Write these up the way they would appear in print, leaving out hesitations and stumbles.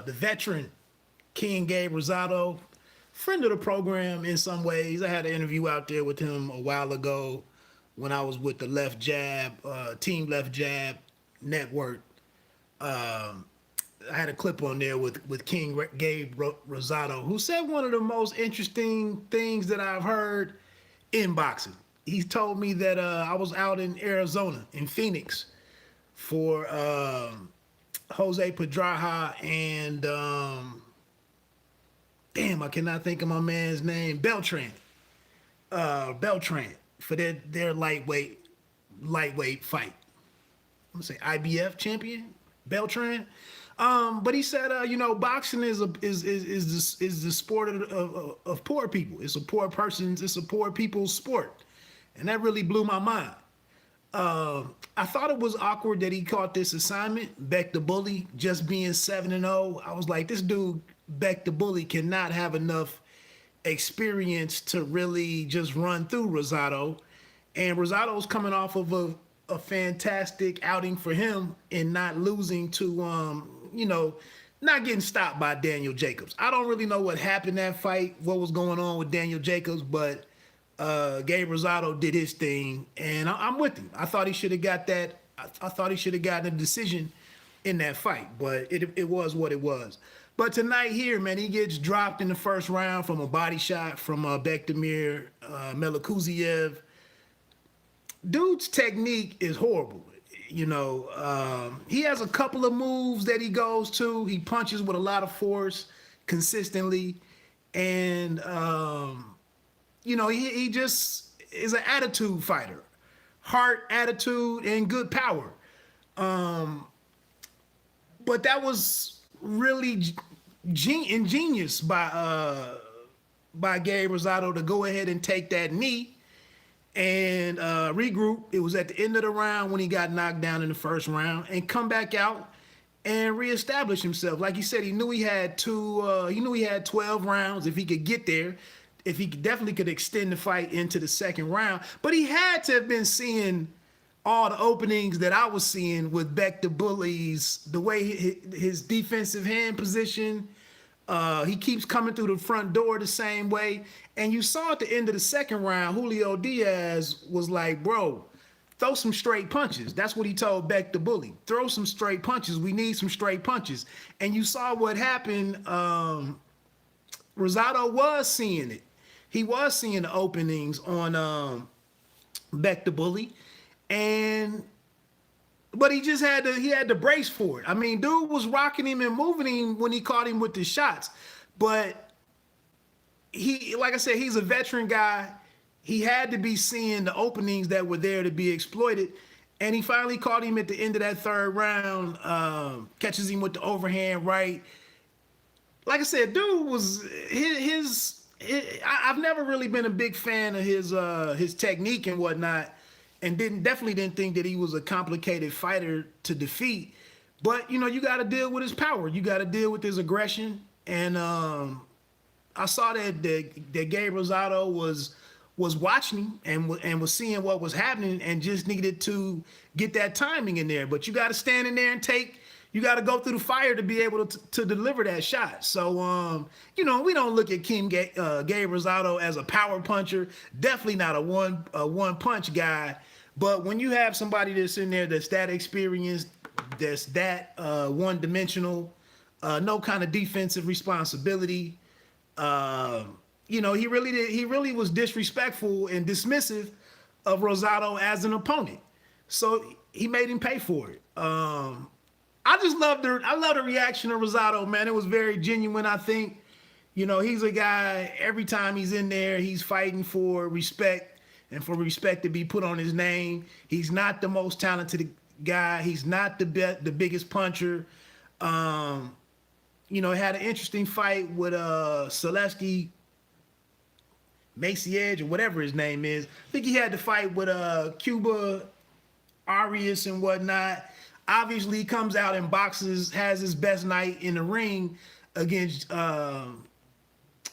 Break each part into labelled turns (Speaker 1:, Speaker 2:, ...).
Speaker 1: the veteran King Gabe Rosado, friend of the program in some ways. I had an interview out there with him a while ago when I was with the Left Jab, Team Left Jab Network. Um, I had a clip on there with Gabe Rosado, who said one of the most interesting things that I've heard in boxing. He told me that I was out in Arizona, in Phoenix, for Jose Pedraja and damn, I cannot think of my man's name, Beltran. Beltran for their lightweight fight. I'm gonna say IBF champion Beltran. But he said, boxing is the sport of poor people. It's a poor people's sport, and that really blew my mind. I thought it was awkward that he caught this assignment, Beck the Bully, just being 7-0. I was like, this dude, Beck the Bully, cannot have enough experience to really just run through Rosado. And Rosado's coming off of a fantastic outing for him in not losing to, not getting stopped by Daniel Jacobs. I don't really know what happened that fight, what was going on with Daniel Jacobs, but Gabe Rosado did his thing, and I'm with him. I thought he should have got that. I thought he should have gotten a decision in that fight, but it was what it was. But tonight here, man, he gets dropped in the first round from a body shot from Bektamir Melikuziev. Dude's technique is horrible. He has a couple of moves that he goes to. He punches with a lot of force consistently, and he just is an attitude fighter, heart, attitude, and good power. But that was really ingenious by Gabe Rosado to go ahead and take that knee and regroup. It was at the end of the round when he got knocked down in the first round, and come back out and reestablish himself. Like he said, he knew he had 12 rounds if he could get there. If he definitely could extend the fight into the second round. But he had to have been seeing all the openings that I was seeing with Beck the Bully's, the way his defensive hand position, he keeps coming through the front door the same way. And you saw at the end of the second round, Julio Diaz was like, bro, throw some straight punches. That's what he told Beck the Bully. Throw some straight punches. We need some straight punches. And you saw what happened. Rosado was seeing it. He was seeing the openings on Beck the Bully, but he had to brace for it. I mean, dude was rocking him and moving him when he caught him with the shots, but like I said, he's a veteran guy. He had to be seeing the openings that were there to be exploited, and he finally caught him at the end of that third round, catches him with the overhand right. Like I said, dude was I've never really been a big fan of his technique and whatnot, and definitely didn't think that he was a complicated fighter to defeat. But you got to deal with his power. You got to deal with his aggression. And I saw that Gabe Rosado was watching him and was seeing what was happening and just needed to get that timing in there. But you got to stand in there and you got to go through the fire to be able to deliver that shot. So, we don't look at Gabe Rosado as a power puncher. Definitely not a one punch guy. But when you have somebody that's in there that's that experienced, that's that one dimensional, no kind of defensive responsibility, he really was disrespectful and dismissive of Rosado as an opponent. So he made him pay for it. I just loved I love the reaction of Rosado, man. It was very genuine, I think. He's a guy, every time he's in there, he's fighting for respect and for respect to be put on his name. He's not the most talented guy. He's not the biggest puncher. Had an interesting fight with Celeste Maciej or whatever his name is. I think he had to fight with Cuba Arias and whatnot. Obviously, he comes out and boxes, has his best night in the ring against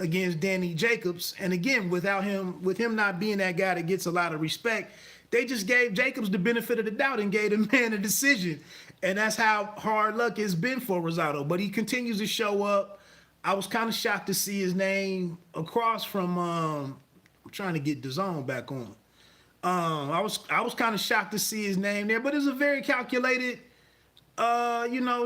Speaker 1: Danny Jacobs. And again, with him not being that guy that gets a lot of respect, they just gave Jacobs the benefit of the doubt and gave the man a decision. And that's how hard luck has been for Rosado. But he continues to show up. I was kind of shocked to see his name across from I'm trying to get DAZN back on. I was kind of shocked to see his name there, but it's a very calculated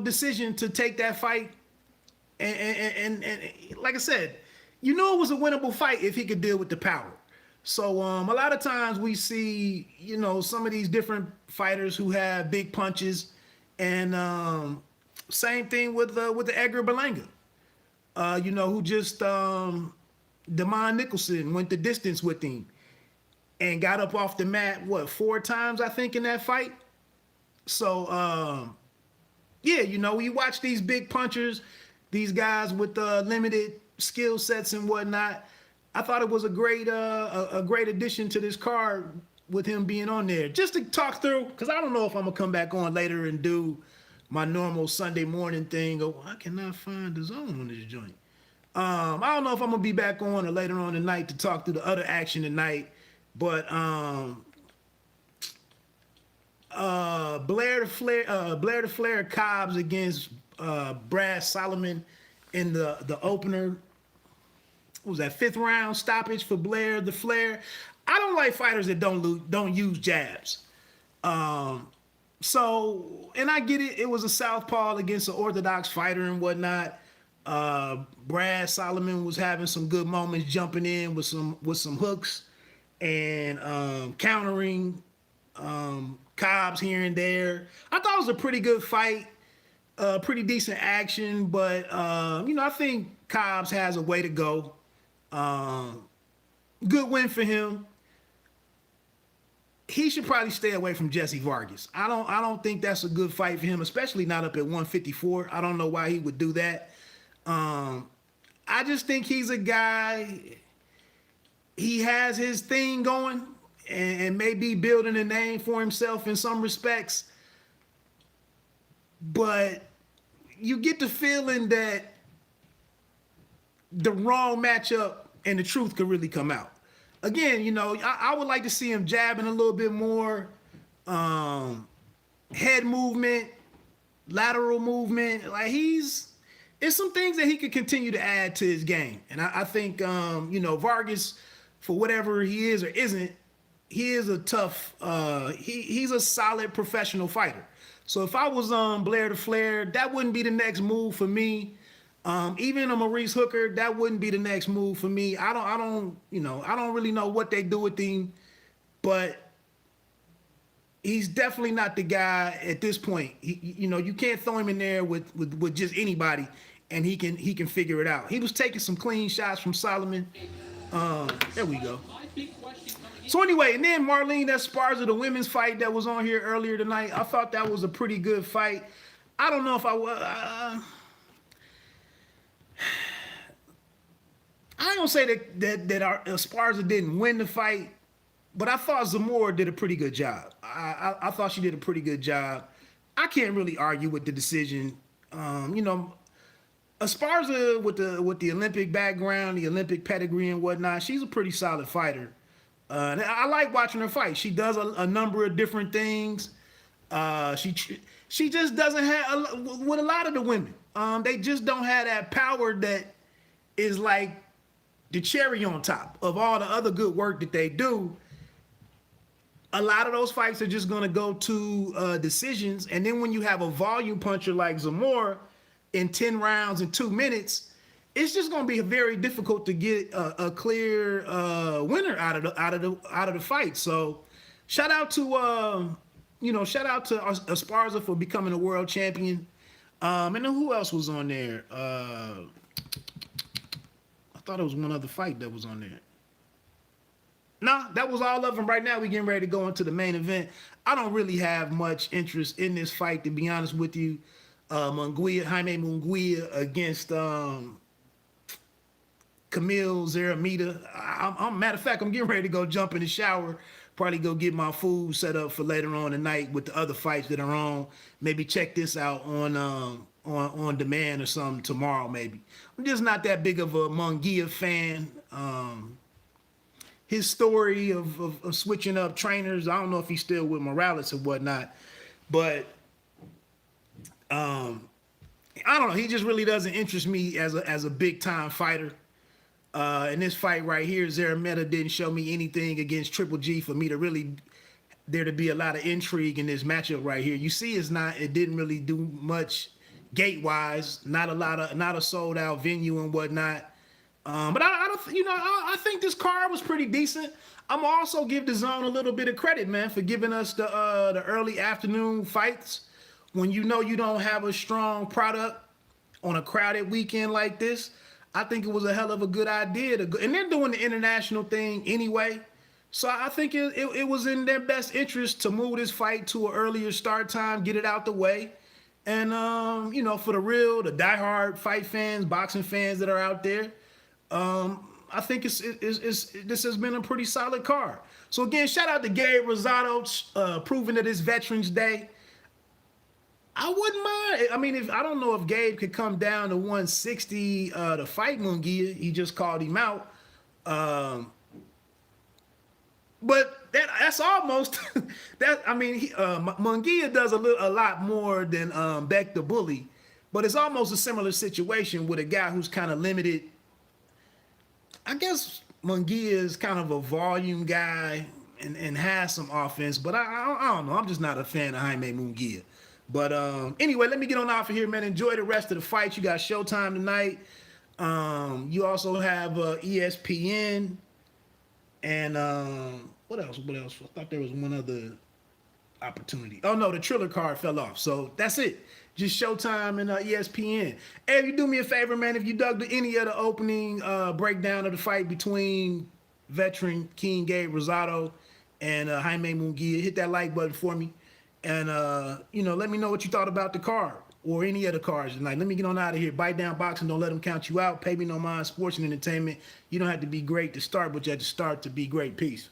Speaker 1: decision to take that fight. And like I said, it was a winnable fight if he could deal with the power. So a lot of times we see, some of these different fighters who have big punches, and same thing with the Edgar Berlanga, who just Damon Nicholson went the distance with him and got up off the mat 4 times I think in that fight. So you watch these big punchers, these guys with limited skill sets and whatnot. I thought it was a great addition to this card with him being on there. Just to talk through, because I don't know if I'm going to come back on later and do my normal Sunday morning thing. Oh, I cannot find the zone on this joint. I don't know if I'm going to be back on or later on tonight to talk through the other action tonight. But Blair the Flair Cobbs against Brad Solomon in the opener. What was that, 5th round stoppage for Blair the Flair? I don't like fighters that don't use jabs. So, and I get it. It was a southpaw against an orthodox fighter and whatnot. Brad Solomon was having some good moments, jumping in with some hooks and countering Cobbs here and there. I thought it was a pretty good fight, pretty decent action, but I think Cobbs has a way to go. Good win for him. He should probably stay away from Jesse Vargas. I don't think that's a good fight for him, especially not up at 154. I don't know why he would do that. I just think he's a guy. He has his thing going and may be building a name for himself in some respects. But you get the feeling that the wrong matchup and the truth could really come out. Again, I would like to see him jabbing a little bit more, head movement, lateral movement. Like it's some things that he could continue to add to his game. And I think, Vargas, for whatever he is or isn't, he is a tough, he's a solid professional fighter. So if I was Blair the Flair, that wouldn't be the next move for me. Even a Maurice Hooker, that wouldn't be the next move for me. I don't really know what they do with him, but he's definitely not the guy at this point. You can't throw him in there with just anybody, and he can figure it out. He was taking some clean shots from Solomon. There we go. So anyway, and then Marlene Esparza, the women's fight that was on here earlier tonight, I thought that was a pretty good fight. I don't know if I ain't gonna say that our Esparza didn't win the fight, but I thought Zamora did a pretty good job. I thought she did a pretty good job. I can't really argue with the decision. Esparza with the Olympic background, the Olympic pedigree and whatnot, she's a pretty solid fighter. And I like watching her fight. She does a number of different things. She just doesn't have, with a lot of the women, they just don't have that power that is like the cherry on top of all the other good work that they do. A lot of those fights are just going to go to decisions. And then when you have a volume puncher like Zamora in 10 rounds in 2 minutes, it's just going to be very difficult to get a clear winner out of the fight. So shout out to Esparza for becoming a world champion. And then who else was on there? I thought it was one other fight that was on there. Nah, that was all of them. Right now, we're getting ready to go into the main event. I don't really have much interest in this fight, to be honest with you. Jaime Munguia against Camille Zaramita. Matter of fact, I'm getting ready to go jump in the shower, probably go get my food set up for later on tonight with the other fights that are on. Maybe check this out on demand or something tomorrow, maybe. I'm just not that big of a Munguia fan. His story of switching up trainers, I don't know if he's still with Morales or whatnot, but I don't know. He just really doesn't interest me as a big time fighter. In this fight right here, Zarameta didn't show me anything against Triple G for me to really there to be a lot of intrigue in this matchup right here. You see, it didn't really do much gate wise. Not a sold out venue and whatnot. But I don't, I think this card was pretty decent. I'm also give DAZN a little bit of credit, man, for giving us the early afternoon fights when you know you don't have a strong product on a crowded weekend like this. I think it was a hell of a good idea to go, and they're doing the international thing anyway. So I think it was in their best interest to move this fight to an earlier start time, get it out the way. And, for the diehard fight fans, boxing fans that are out there, I think this has been a pretty solid card. So again, shout out to Gabe Rosado, proving that it's Veterans Day. I wouldn't mind. I mean, I don't know if Gabe could come down to 160 to fight Munguia. He just called him out. But that's almost that. I mean, Munguia does a lot more than Beck the Bully, but it's almost a similar situation with a guy who's kind of limited. I guess Munguia is kind of a volume guy and has some offense, but I don't know. I'm just not a fan of Jaime Munguia. But anyway, let me get on off of here, man. Enjoy the rest of the fight. You got Showtime tonight. You also have ESPN. And what else? I thought there was one other opportunity. Oh, no, the Triller card fell off. So that's it. Just Showtime and ESPN. Hey, if you do me a favor, man, if you dug to any of the opening breakdown of the fight between veteran King Gabe Rosado and Jaime Munguia, hit that like button for me. And, let me know what you thought about the card or any other cards tonight. Let me get on out of here. Bite down boxing. Don't let them count you out. Pay me no mind. Sports and entertainment. You don't have to be great to start, but you have to start to be great. Peace.